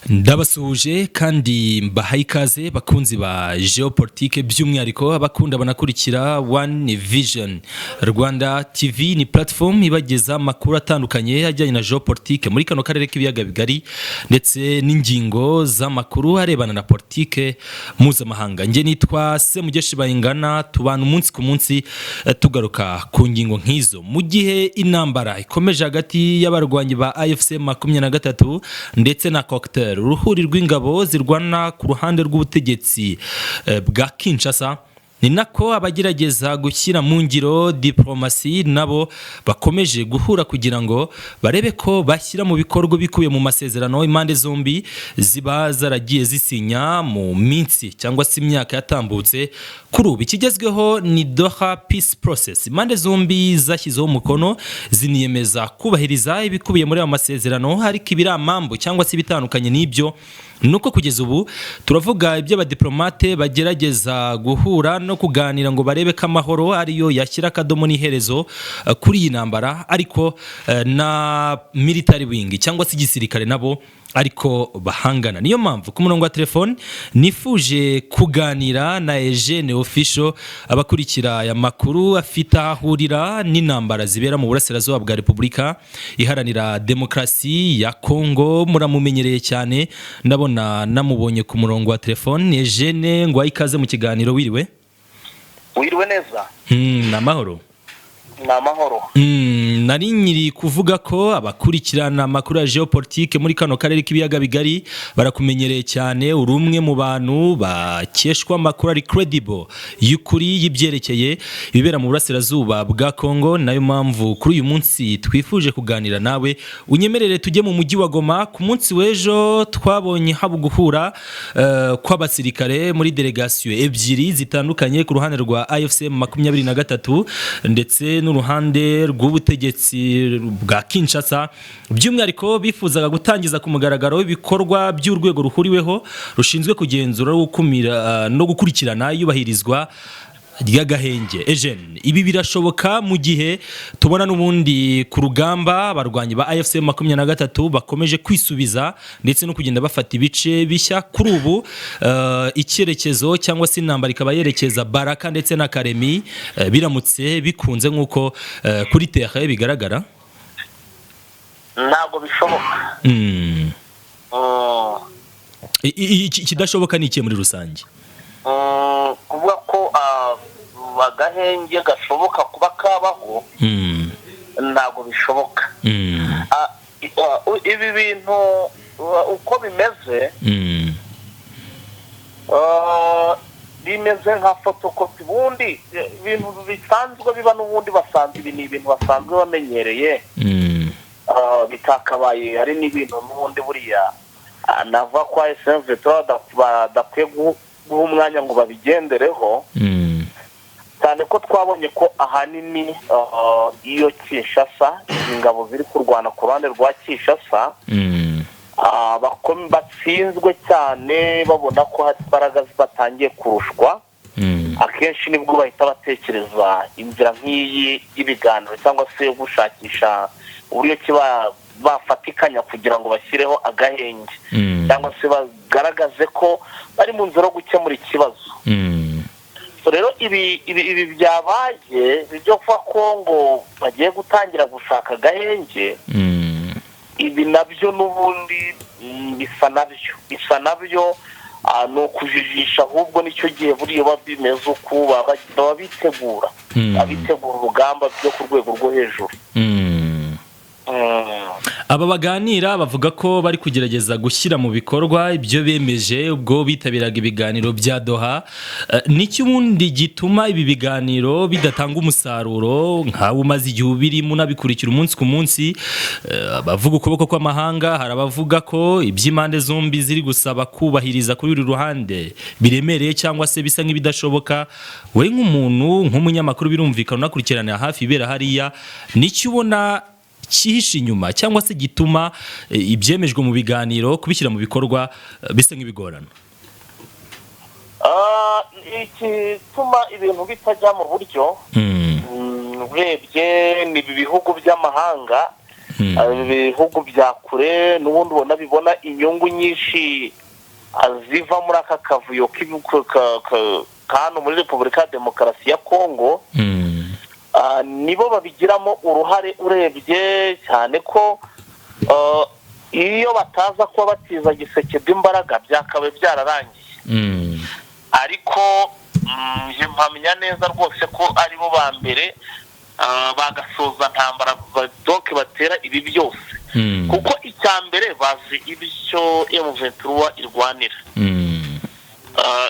Ndabasuhuje kandi mbahaye ikaze bakunzi ba Geopolitique by'umwihariko abakunda banakurikira One Vision Rwanda TV. Ni platform ibageza makuru atandukanye ajyanye na Geopolitique muri kano karere k'ibiyaga bigari ndetse n'ingingo z'amakuru arebana na politike mpuzamahanga. Nge nitwa Semugeshi Bayingana, tubana umunsi ku munsi tugaruka ku ngingo nk'izo mu gihe intambara ikomeje hagati y'abarwanyi ba AFC 23 ndetse na Cocktail, uruhuri rw'ingabo zirwana ku ruhande rw'ubutegetsi bwa Kinshasa. Ni nako abagerageza gushyira mu ngiro diplomasi nabo bakomeje guhura kugira ngo barebe ko bashyira mu bikorwa bikubiye mu masezerano impande zombi ziba zaragiye zisinya mu minsi cyangwa se imyaka yatambutse. Kuri ubu ikigezweho ni Doha Peace Process. Impande zombi zashyizeho umukono ziniyemeza kubahiriza ibikubiye muri ayo masezerano, ariko ibiramambo cyangwa se bitandukanye n'ibyo nuko kugeza ubu turavuga iby'abadiplomate bagerageza guhura no kuganira ngo barebe ko amahoro ariyo yashyira akadomo n'iherezo kuri iyi ntambara, ariko na military wing cyangwa se igisirikare nabo ariko bahangana. Niyo mpamvu ku murongo wa telefone nifuje kuganira na Eugene Official abakurikira aya makuru afite ahurira n'intambara zibera mu burasirazuba bwa Repubulika Iharanira Demokarasi ya Kongo. Muramumenyereye cyane, ndabona namubonye ku murongo wa telefone. Eugene, ngo ayikaze mu kiganiro. Wiriwe neza? Namahoro. Namahoro. Nari nyiri kuvuga ko abakurikirana amakuru ya Geopolitique muri kano karere k'ibiyaga bigari barakumenyereye cyane, uri umwe mu bantu bakeshwa amakuru ari credible y'ukuri y'ibyerekeye ibibera mu burasirazuba bwa Kongo. Nayo mpamvu kuri uyu munsi twifuje kuganira nawe. Unyemerere tujye mu mujyi wa Goma. Ku munsi w'ejo twabonye haba guhura kw'abasirikare muri delegation ebyiri zitandukanye ku ruhande rwa AFC 23 ndetse n'uruhande rw'ubutegetsi bwa Kinshasa. By'umwihariko bifuzaga gutangiza ku mugaragaro ibikorwa by'urwego ruhuriweho rushinzwe kugenzura gukumira no gukurikirana iyubahirizwa ry'agahenge. Eugene, ibi birashoboka mu gihe tubona n'ubundi ku rugamba abarwanyi ba AFC 23 bakomeje kwisubiza ndetse no kugenda bafata ibice bishya. Kuri ubu icyerekezo cyangwa se intambara ikaba yerekeza Baraka ndetse na Karemi, biramutse bikunze nk'uko kuri terre bigaragara. Ntabwo bishoboka. Ikidashoboka ni ikihe muri rusange? Kuvuga ko agahenge gashoboka kuba kabaho ntabwo bishoboka. Ibi bintu uko bimeze bimeze nka fotokopi. Ubundi ibintu bisanzwe biba n'ubundi basanzwe, ibi ni ibintu basanzwe bamenyereye, bitakabaye ari n'ibintu n'ubundi buriya nava kwa SMV badakwiye guha umwanya ngo babigendereho, cyane ko twabonye ko ahanini iyo Kinshasa, ingabo ziri kurwana ku ruhande rwa Kinshasa batsinzwe cyane, babona ko hari imbaraga batangiye kurushwa. Akenshi nibwo bahita batekereza inzira nk'iyi y'ibiganiro cyangwa se yo gushakisha uburyo bafatikanya kugira ngo bashyireho agahenge cyangwa se bagaragaze ko bari mu nzira yo gukemura ikibazo. Rero ibi byabaye byo kwa Kongo bagiye gutangira gushaka agahenge, ibi nabyo n'ubundi bisa nabyo ni ukujijisha, ahubwo nicyo gihe buriya bimeze uko baba bitegura urugamba byo ku rwego rwo hejuru. Aba baganira bavuga ko bari kugerageza gushyira mu bikorwa ibyo bemeje ubwo bitabiraga ibiganiro bya Doha. N'iki ubundi gituma ibi biganiro bidatanga umusaruro nkawe umaze igihe birimo unabikurikira umunsi ku munsi? Bavuga ukuboko kw'amahanga, hari abavuga ko iby'impande zombi ziri gusaba kubahiriza kuri uru ruhande biremereye cyangwa se bisa nk'ibidashoboka. We nk'umuntu nk'umunyamakuru birumvikana unakurikirana hafi ibera hariya, n'iki ubona cyihishe inyuma cyangwa se gituma ibyemejwe mu biganiro kubishyira mu bikorwa bisa nk'ibigorana? Igituma ibintu bitajya mu buryo, urebye ni ibihugu by'amahanga ibihugu bya kure n'ubundi ubona bibona inyungu nyinshi ziva muri aka kavuyo hano muri Repubulika ya Demokarasi ya Kongo, nibo babigiramo uruhare, urebye cyane ko iyo bataza kuba batiza Gisekedi imbaraga byakabaye byararangiye. Ariko mpamya neza rwose ko aribo ba mbere bagasoza ntambara doke batera ibi byose, kuko icya mbere bazi ibyo M23 irwanira.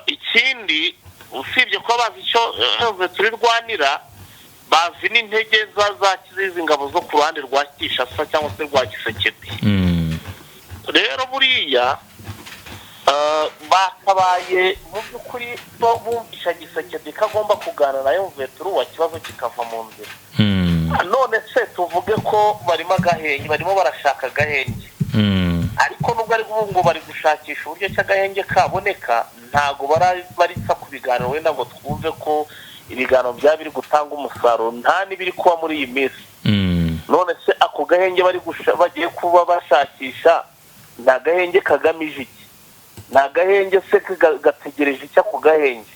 Ikindi usibye ko bazi icyo M23 irwanira, bazi n'intege za kizizi ngabo zo ku ruhande rwa Kinshasa cyangwa se rwa Gisekedi. Rero buriya bakabaye mu by'ukuri bumvisha Gisekedi ko agomba kuganira na M23 kibazo kikava mu nzira. None se tuvuge ko barimo agahenge, barimo barashaka agahenge, ariko nubwo ari ngo bari gushakisha uburyo cy'agahenge kaboneka, ntago baritsa ku biganiro wenda ngo twumve ko ibiganiro byaba biri gutanga umusaruro, nta n'ibiri kuba muri iyi minsi. None se ako gahenge bagiye kuba bashakisha nta gahenge kagamije iki? Nta gahenge se gategereje icyo ako gahenge?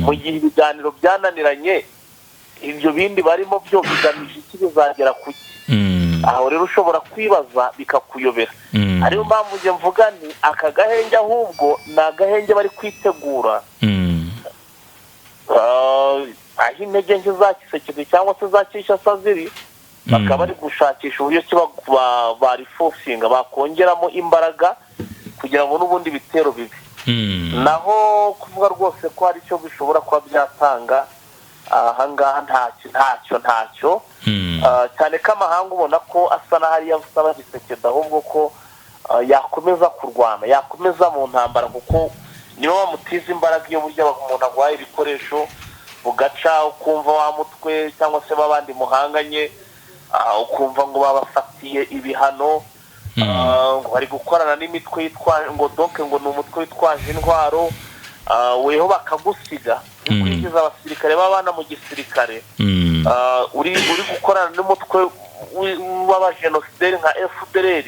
Mu gihe ibiganiro byananiranye, ibyo bindi barimo byo bigamije iki, bizagera ku ki? Aho rero ushobora kwibaza bikakuyobera. Ariyo mpamvu njye mvuga ni aka gahenge ahubwo ni agahenge bari kwitegura, aho intege nke za Gisekedi cyangwa se za Kinshasa ziri, bakaba bari gushakisha uburyo barifosinga, bakongeramo imbaraga kugira ngo n'ubundi bitero bibi. Naho kuvuga rwose ko hari icyo bishobora kuba byatanga, ahangaha ntacyo cyane ko amahanga ubona ko asa n'ahari yasaba Gisekedi ahubwo ko yakomeza kurwana, yakomeza mu ntambara, kuko nibo bamutiza imbaraga. Iyo burya umuntu agwaye ibikoresho ugaca ukumva wa mutwe cyangwa se babandi muhanganye, ukumva ngo babafatiye ibihano, ngo bari gukorana n'imitwe yitwaje ngo doke ngo ni umutwe witwaje intwaro, weho bakagusiga kwigiza abasirikare babana mu gisirikare, uri gukorana n'umutwe w'abajenosideri nka FDLR,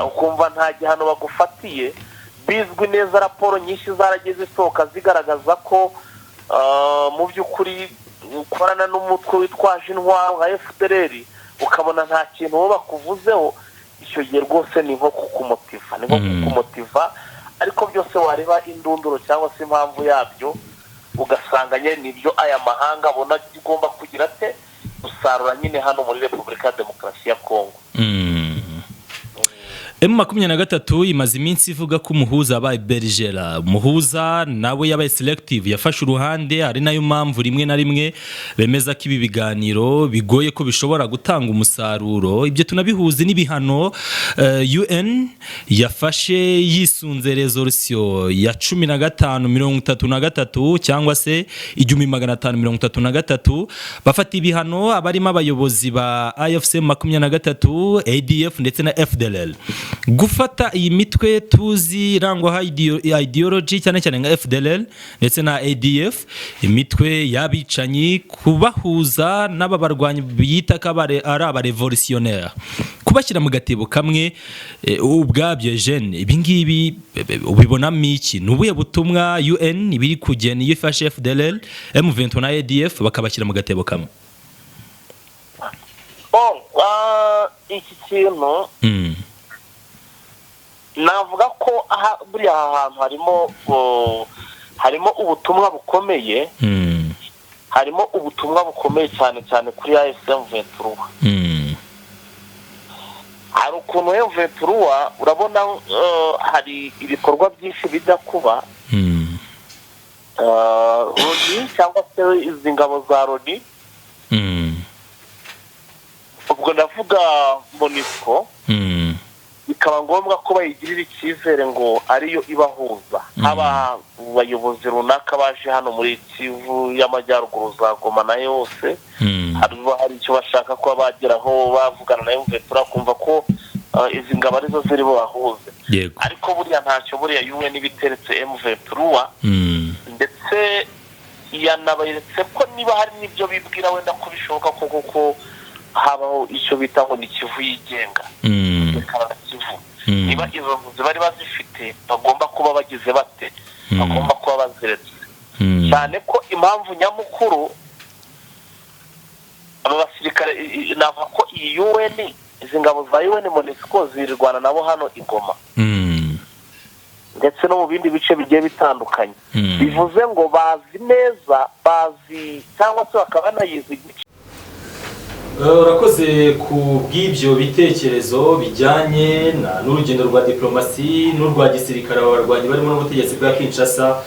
ukumva nta gihano bagufatiye. Bizwi neza, raporo nyinshi zaragiye zisohoka zigaragaza ko mu by'ukuri ukorana n'umutwe witwaje intwaro nka FDLR ukabona nta kintu bo bakuvuzeho, icyo gihe rwose ni nko kukumotiva, ariko byose wareba indunduro cyangwa se impamvu yabyo ugasanga nyine nibyo aya mahanga abona igomba kugira ate usarura nyine hano muri Repubulika ya Demokarasi ya Kongo. M23 imaze iminsi ivuga ko umuhuza abaye Bergera. Umuhuza nawe yabaye selective, yafashe uruhande, ari nayo mpamvu rimwe na rimwe bemeza ko ibi biganiro bigoye ko bishobora gutanga umusaruro. Ibyo tunabihuze n'ibihano UN yafashe yisunze resolution ya 1533 cyangwa se 1533, bafata ibihano abarimo abayobozi ba AFC 23, ADF ndetse na FDLR. Gufata iyi mitwe tuzi rangwa ideology cyane cyane nka FDLR ndetse na ADF, imitwe yabicanyi, kubahuza n'ababarwanyi biyita kabare ari abarevolutionnaire, kubashyira mu gatebo kamwe ubwabyo jeune. Ibi ngibi ubibonamo iki? Nubuye butumwa UN ibiri kugena yifashe FDLR, M23 na ADF bakabashyira mu gatebo kamwe? Iki kintu navuga ko buriya ahantu harimo ubutumwa bukomeye, harimo ubutumwa bukomeye cyane cyane kuri M23. Hari ukuntu M23 urabona hari ibikorwa byinshi bijya kuba, Loni cyangwa se izi ngabo za Loni, ubwo ndavuga MONUSCO, bikaba ngombwa ko bayigirira icyizere ngo ariyo ibahuza. Haba abayobozi runaka baje hano muri Kivu y'Amajyaruguru za Goma na yose, hari icyo bashaka kuba bageraho bavugana na M23, kumva ko izi ngabo arizo ziri bahuze. Ariko buriya ntacyo, buriya UN ibiteretse M23, ndetse yanabayeretse ko niba hari n'ibyo bibwira wenda ko bishoboka ko habaho icyo bita ngo ni Kivu yigenga Karara Kivu. Niba izo mpunzi bari bazifite bagomba kuba bagize bate, bagomba kuba baziretse, cyane ko impamvu nyamukuru aba basirikare navuga ko iyi UN, izi ngabo za UN MONUSCO zirirwana nabo hano i Goma ndetse no mu bindi bice bigiye bitandukanye. Bivuze ngo bazi neza, bazi cyangwa se bakaba banayizi. Urakoze ku bw'ibyo bitekerezo bijyanye n'urugendo rwa diplomasi n'urwa gisirikare abarwanyi barimo n'ubutegetsi bwa Kinshasa.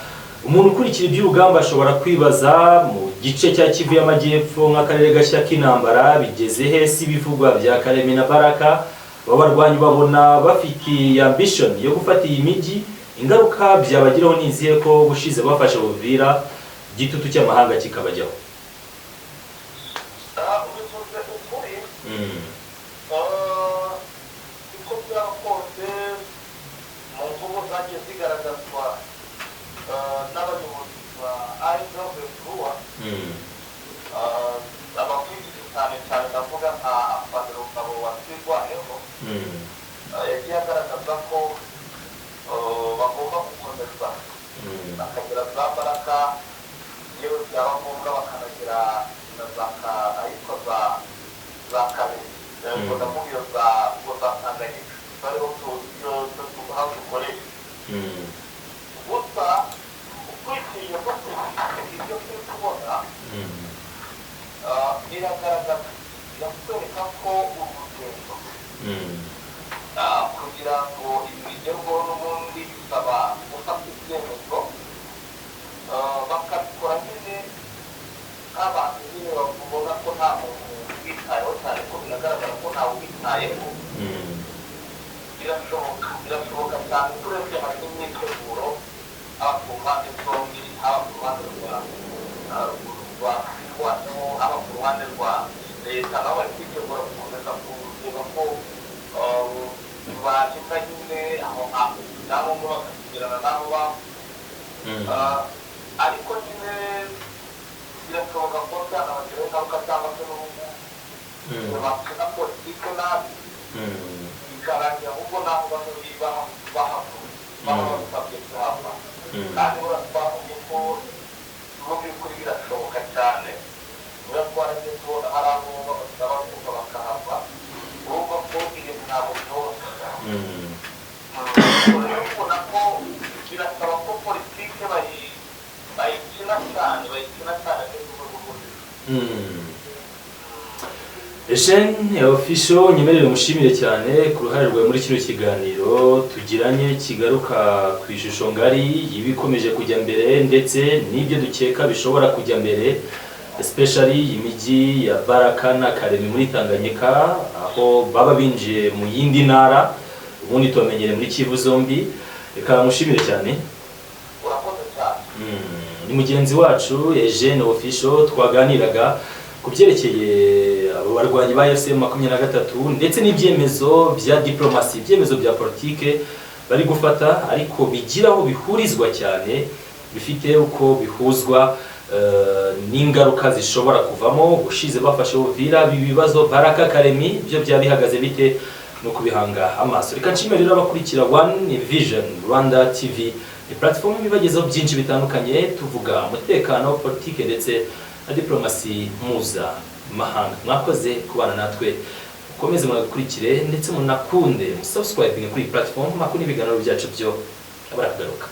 Umuntu ukurikira iby'urugamba ashobora kwibaza mu gice cya Kivu y'Amajyepfo nk'akarere gashya k'intambara bigeze hese ibivugwa bya Karemi na Baraka. Abarwanyi babona bafite ambition yo gufata iyi miji, ingaruka byabagiraho niziye ko bushize bafashe Uvira gitutu cy'amahanga kikabajyaho. bakagira za Baraka, yewe byaba ngombwa bakanagira na ahitwa za Kabiri, ndavuga iyo za Tanganyika bariho aho dukoresha. Gusa ukurikije ko ibyo turi kubona biragaragaza, biratwereka ko urugendo kugira ngo ibigerweho n'ubundi bisaba gufata ibyemezo, bakabikora nyine nk'abantu nyine babona ko nta muntu witayeho cyane, ko binagaragara ko ntawe witayeho. Birashoboka cyane turebye hari n'imyiteguro haba ku mpande zombi, haba ku ruhande haba ku ruhande rwa leta, nabo bari kwitegura gukomeza kureba ko bagenda nyine aho hantu nabo bakakigirana nabo babo. Ariko nyine birashoboka ko byanabagiraho ingaruka cyangwa se n'ubu bakina politike nabi bikarangira ahubwo naho bamwe basabye kuhava. Kandi twavuye ko mu by'ukuri birashoboka cyane, twaragiye tubona hari aho babasaba kuva bakahava, urumva ko ibintu ntabwo byoroshye. Urabona ko birasaba ko politike bayikina cyane Eugene Official, nyemerere mushimire cyane ku ruhare rwawe muri kino kiganiro tugiranye kigaruka ku ishusho ngari y'ibikomeje kujya mbere ndetse n'ibyo dukeka bishobora kujya mbere, especially imijyi ya Baraka na Karemi muri Tanganyika, aho baba binjiye mu yindi ntara ubundi tubamenyere muri Kivu zombi. Reka mushimire cyane. Urakoze cyane. Ni mugenzi wacu Eugene Official twaganiraga ku byerekeye abo barwanyi ba FM23 ndetse n'ibyemezo bya diplomasi, ibyemezo bya politike bari gufata, ariko bigiraho bihurizwa cyane, bifite uko bihuzwa n'ingaruka zishobora kuvamo. Ushize bafashe Uvira, bibibazo Baraka Karemi byo byabihagaze bite no kubihanga amaso. Reka nshimire rero abakurikira One Vision Rwanda TV, ni platform ibagezaho byinshi bitandukanye, tuvuga umutekano, politike ndetse na diplomasi mpuzamahanga. Mwakoze kubana natwe, ukomeze munakurikire ndetse munakunde, subscribe kuri platform, makuni ibiganiro byacu byo abaragaruka.